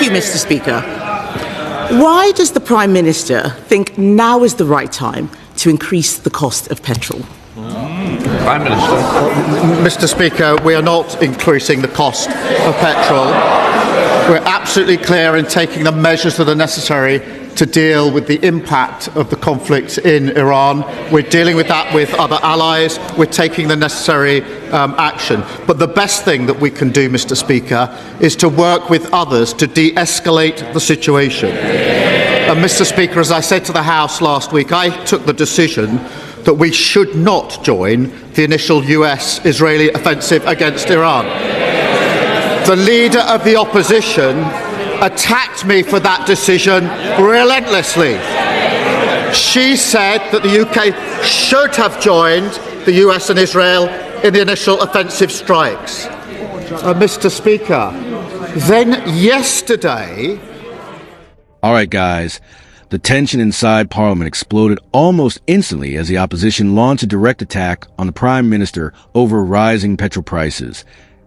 you, Mr. Speaker. Why does the Prime Minister think now is the right time to increase the cost of petrol? Prime Minister. Mr. Speaker, we are not increasing the cost of petrol. We're absolutely clear in taking the measures that are necessary to deal with the impact of the conflict in Iran. We're dealing with that with other allies. We're taking the necessary action. But the best thing that we can do, Mr. Speaker, is to work with others to de-escalate the situation. And Mr. Speaker, as I said to the House last week, I took the decision that we should not join the initial US-Israeli offensive against Iran. The leader of the opposition attacked me for that decision relentlessly. She said that the UK should have joined the US and Israel in the initial offensive strikes. Mr. Speaker, then yesterday... All right, guys. The tension inside Parliament exploded almost instantly as the opposition launched a direct attack on the Prime Minister over rising petrol prices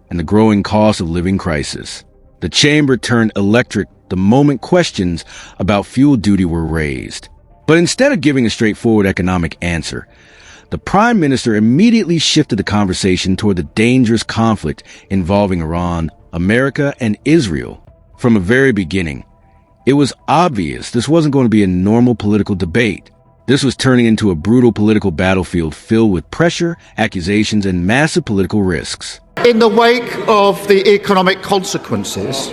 and the growing cost of living crisis. The chamber turned electric the moment questions about fuel duty were raised. But instead of giving a straightforward economic answer, the Prime Minister immediately shifted the conversation toward the dangerous conflict involving Iran, America, and Israel. From the very beginning, it was obvious this wasn't going to be a normal political debate. This was turning into a brutal political battlefield filled with pressure, accusations, and massive political risks. In the wake of the economic consequences,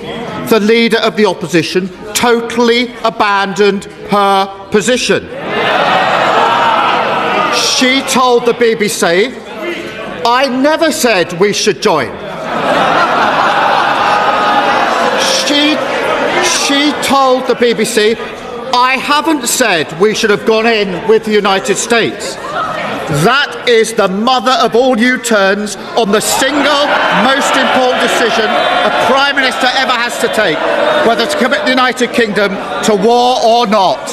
the leader of the opposition totally abandoned her position. She told the BBC, "I never said we should join." She told the BBC, "I haven't said we should have gone in with the United States." That is the mother of all U-turns on the single most important decision a Prime Minister ever has to take, whether to commit the United Kingdom to war or not.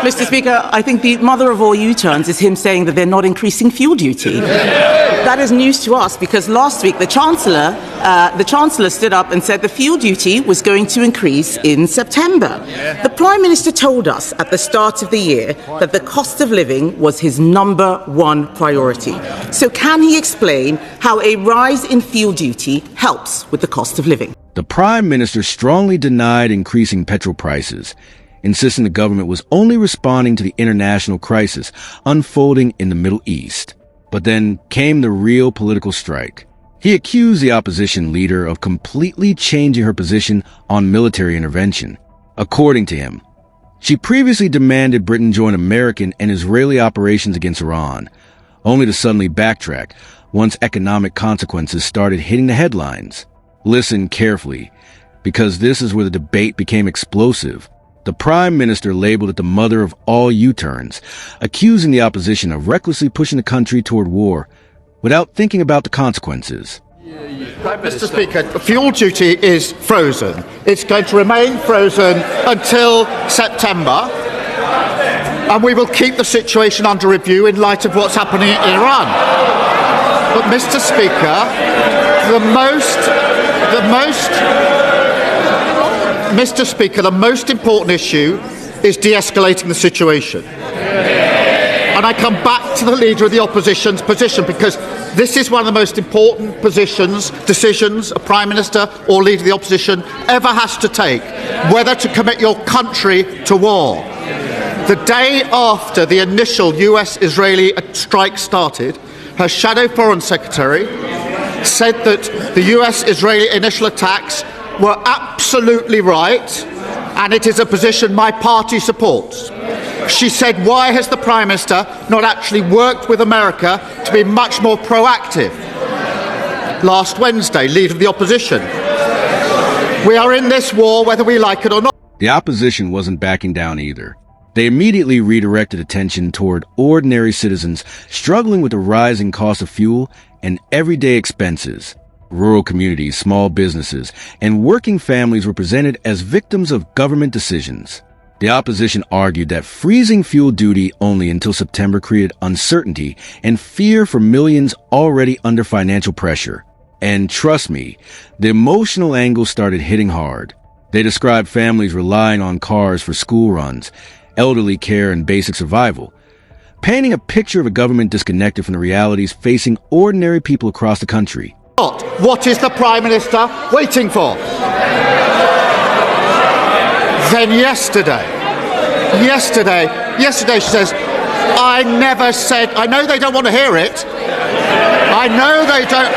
Mr. Speaker, I think the mother of all U-turns is him saying that they're not increasing fuel duty. That is news to us because last week the Chancellor stood up and said the fuel duty was going to increase in September. The Prime Minister told us at the start of the year that the cost of living was his number one priority. So can he explain how a rise in fuel duty helps with the cost of living? The Prime Minister strongly denied increasing petrol prices, insisting the government was only responding to the international crisis unfolding in the Middle East. But then came the real political strike. He accused the opposition leader of completely changing her position on military intervention. According to him, she previously demanded Britain join American and Israeli operations against Iran, only to suddenly backtrack once economic consequences started hitting the headlines. Listen carefully, because this is where the debate became explosive. The Prime Minister labeled it the mother of all U-turns, accusing the opposition of recklessly pushing the country toward war without thinking about the consequences. Mr. Speaker, fuel duty is frozen. It's going to remain frozen until September, and we will keep the situation under review in light of what's happening in Iran. But, Mr. Speaker, the most important issue is de-escalating the situation. And I come back to the Leader of the Opposition's position because this is one of the most important decisions a Prime Minister or Leader of the Opposition ever has to take, whether to commit your country to war. The day after the initial US-Israeli strike started, her shadow Foreign Secretary said that the US-Israeli initial attacks were absolutely right, and it is a position my party supports. She said, why has the Prime Minister not actually worked with America to be much more proactive? Last Wednesday, Leader of the Opposition. We are in this war whether we like it or not. The opposition wasn't backing down either. They immediately redirected attention toward ordinary citizens struggling with the rising cost of fuel and everyday expenses. Rural communities, small businesses, and working families were presented as victims of government decisions. The opposition argued that freezing fuel duty only until September created uncertainty and fear for millions already under financial pressure. And trust me, the emotional angle started hitting hard. They described families relying on cars for school runs, elderly care, and basic survival, painting a picture of a government disconnected from the realities facing ordinary people across the country. What is the Prime Minister waiting for? Then yesterday she says, I never said, I know they don't want to hear it. I know they don't.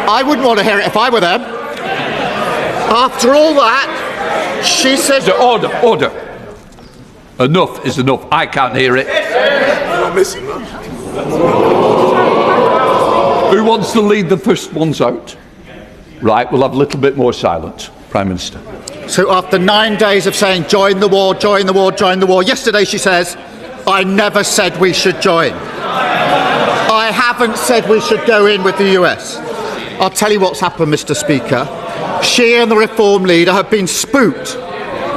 I wouldn't want to hear it if I were them. After all that, she said... Order. Enough is enough. I can't hear it. Who wants to lead the first ones out? Right, we'll have a little bit more silence. Prime Minister. So after 9 days of saying, join the war, join the war, join the war, yesterday she says, I never said we should join. I haven't said we should go in with the US. I'll tell you what's happened, Mr. Speaker. She and the Reform leader have been spooked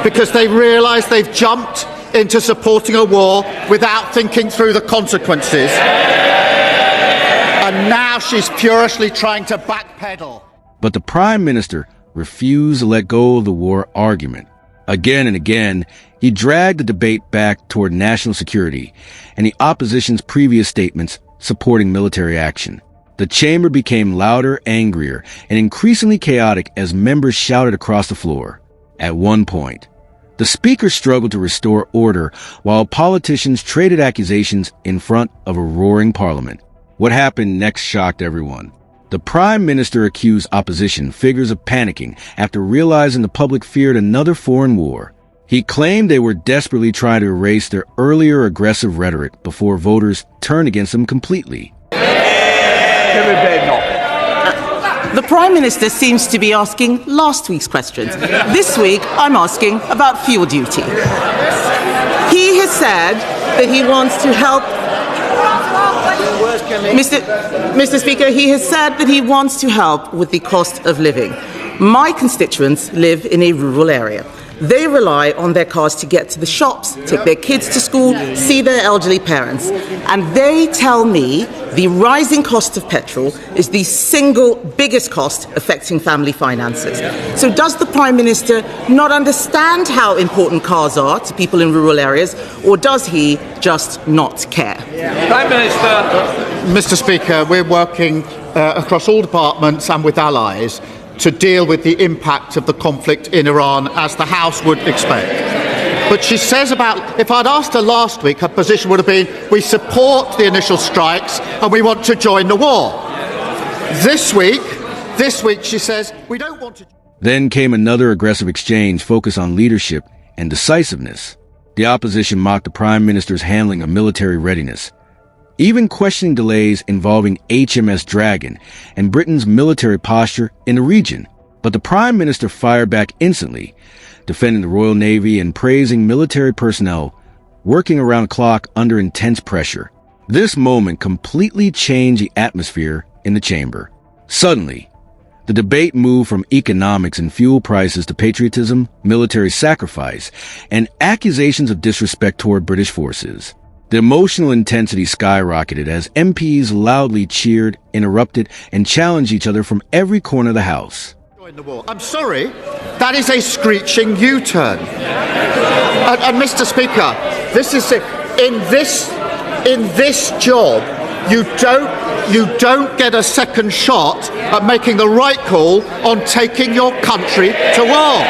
because they realise they've jumped into supporting a war without thinking through the consequences. And now she's furiously trying to backpedal. But the Prime Minister refused to let go of the war argument. Again and again, he dragged the debate back toward national security and the opposition's previous statements supporting military action. The chamber became louder, angrier, and increasingly chaotic as members shouted across the floor. At one point, the Speaker struggled to restore order while politicians traded accusations in front of a roaring Parliament. What happened next shocked everyone. The Prime Minister accused opposition figures of panicking after realizing the public feared another foreign war. He claimed they were desperately trying to erase their earlier aggressive rhetoric before voters turned against them completely. Kemi Badenoch. The Prime Minister seems to be asking last week's questions. This week, I'm asking about fuel duty. He has said that he wants to help... Mr. Speaker, he has said that he wants to help with the cost of living. My constituents live in a rural area. They rely on their cars to get to the shops, take their kids to school, see their elderly parents. And they tell me the rising cost of petrol is the single biggest cost affecting family finances. So does the Prime Minister not understand how important cars are to people in rural areas, or does he just not care? Prime Minister. Mr. Speaker, we're working across all departments and with allies to deal with the impact of the conflict in Iran, as the House would expect. But she says about, if I'd asked her last week, her position would have been, we support the initial strikes and we want to join the war. This week she says, we don't want to... Then came another aggressive exchange focused on leadership and decisiveness. The opposition mocked the Prime Minister's handling of military readiness, even questioning delays involving HMS Dragon and Britain's military posture in the region. But the Prime Minister fired back instantly, defending the Royal Navy and praising military personnel working around the clock under intense pressure. This moment completely changed the atmosphere in the chamber. Suddenly, the debate moved from economics and fuel prices to patriotism, military sacrifice, and accusations of disrespect toward British forces. The emotional intensity skyrocketed as MPs loudly cheered, interrupted, and challenged each other from every corner of the House. I'm sorry, that is a screeching U-turn. And Mr. Speaker, this is it. In this job, you don't get a second shot at making the right call on taking your country to war.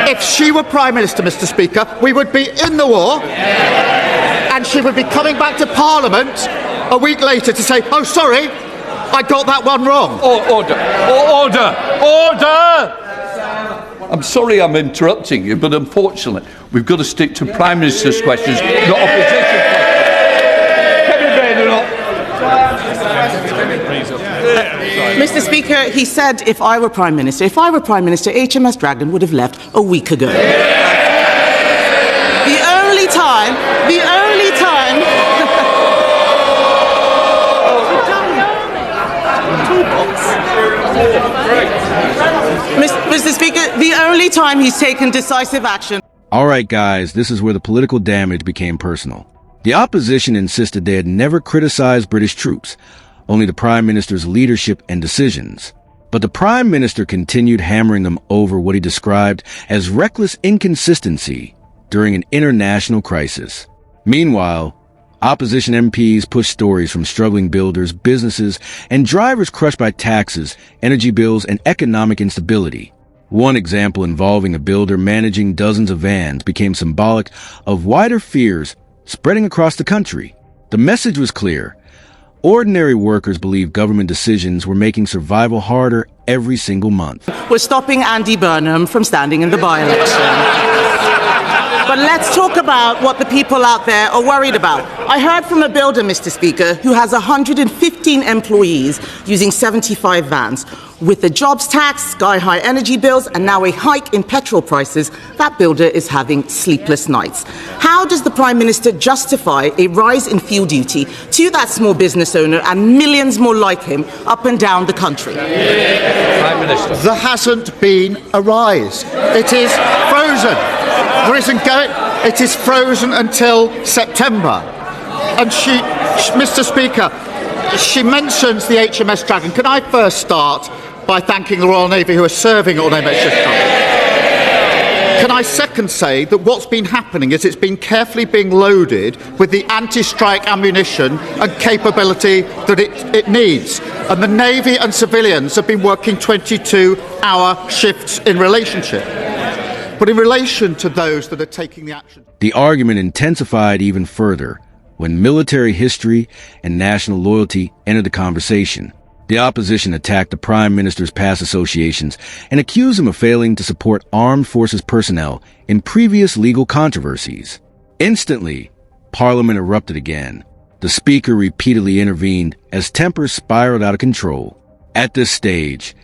If she were Prime Minister, Mr. Speaker, we would be in the war, and she would be coming back to Parliament a week later to say, oh, sorry, I got that one wrong. Order! I'm sorry I'm interrupting you, but unfortunately, we've got to stick to Prime Minister's questions, not opposition questions. Kemi Badenoch. Mr. Speaker, he said if I were Prime Minister, HMS Dragon would have left a week ago. The only time... Mr. Speaker, the only time he's taken decisive action... All right, guys, this is where the political damage became personal. The opposition insisted they had never criticized British troops, only the Prime Minister's leadership and decisions. But the Prime Minister continued hammering them over what he described as reckless inconsistency during an international crisis. Meanwhile, opposition MPs pushed stories from struggling builders, businesses, and drivers crushed by taxes, energy bills, and economic instability. One example involving a builder managing dozens of vans became symbolic of wider fears spreading across the country. The message was clear. Ordinary workers believed government decisions were making survival harder every single month. We're stopping Andy Burnham from standing in the by-election. But let's talk about what the people out there are worried about. I heard from a builder, Mr. Speaker, who has 115 employees using 75 vans. With the jobs tax, sky-high energy bills, and now a hike in petrol prices, that builder is having sleepless nights. How does the Prime Minister justify a rise in fuel duty to that small business owner and millions more like him up and down the country? Prime Minister. There hasn't been a rise. It is frozen. There isn't going. It is frozen until September. And Mr. Speaker, she mentions the HMS Dragon. Can I first start by thanking the Royal Navy who are serving on HMS Dragon? Can I second say that what's been happening is it's been carefully being loaded with the anti-strike ammunition and capability that it needs. And the Navy and civilians have been working 22-hour shifts in relationship. But in relation to those that are taking the action... The argument intensified even further when military history and national loyalty entered the conversation. The opposition attacked the Prime Minister's past associations and accused him of failing to support armed forces personnel in previous legal controversies. Instantly, Parliament erupted again. The Speaker repeatedly intervened as tempers spiraled out of control. At this stage,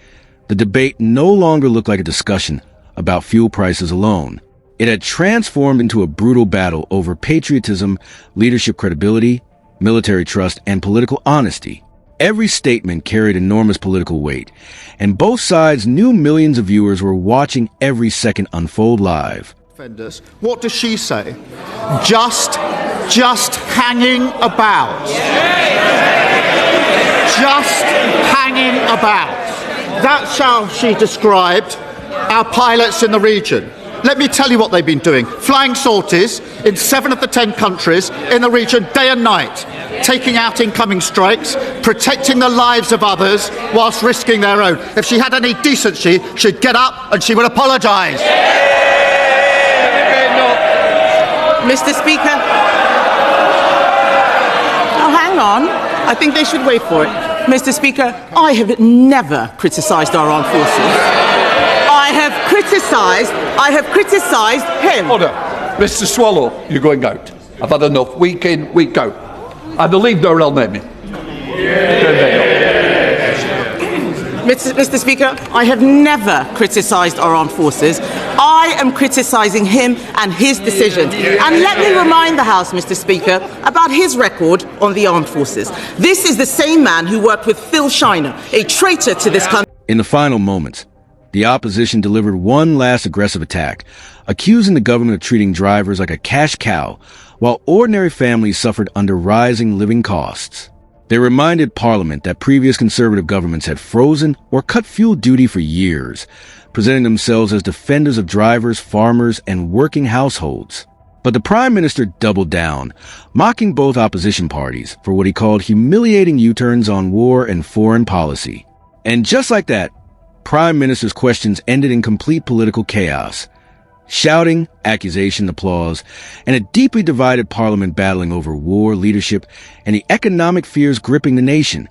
the debate no longer looked like a discussion about fuel prices alone. It had transformed into a brutal battle over patriotism, leadership credibility, military trust, and political honesty. Every statement carried enormous political weight, and both sides knew millions of viewers were watching every second unfold live. What does she say? Just hanging about. Just hanging about. That's how she described our pilots in the region. Let me tell you what they've been doing. Flying sorties in 7 of the 10 countries in the region day and night, taking out incoming strikes, protecting the lives of others whilst risking their own. If she had any decency, she'd get up and she would apologise. Mr. Speaker. Oh, hang on. I think they should wait for it. Mr. Speaker, I have never criticised our armed forces. I have criticised him. Order. Mr. Swallow, you're going out. I've had enough. Week in, week out. I believe no real name. Mr. Speaker, I have never criticised our armed forces. I am criticising him and his decisions. And let me remind the House, Mr. Speaker, about his record on the armed forces. This is the same man who worked with Phil Shiner, a traitor to this country. In the final moments, the opposition delivered one last aggressive attack, accusing the government of treating drivers like a cash cow, while ordinary families suffered under rising living costs. They reminded Parliament that previous Conservative governments had frozen or cut fuel duty for years, presenting themselves as defenders of drivers, farmers, and working households. But the Prime Minister doubled down, mocking both opposition parties for what he called humiliating U-turns on war and foreign policy. And just like that, Prime Minister's questions ended in complete political chaos. Shouting, accusation, applause, and a deeply divided Parliament battling over war, leadership, and the economic fears gripping the nation.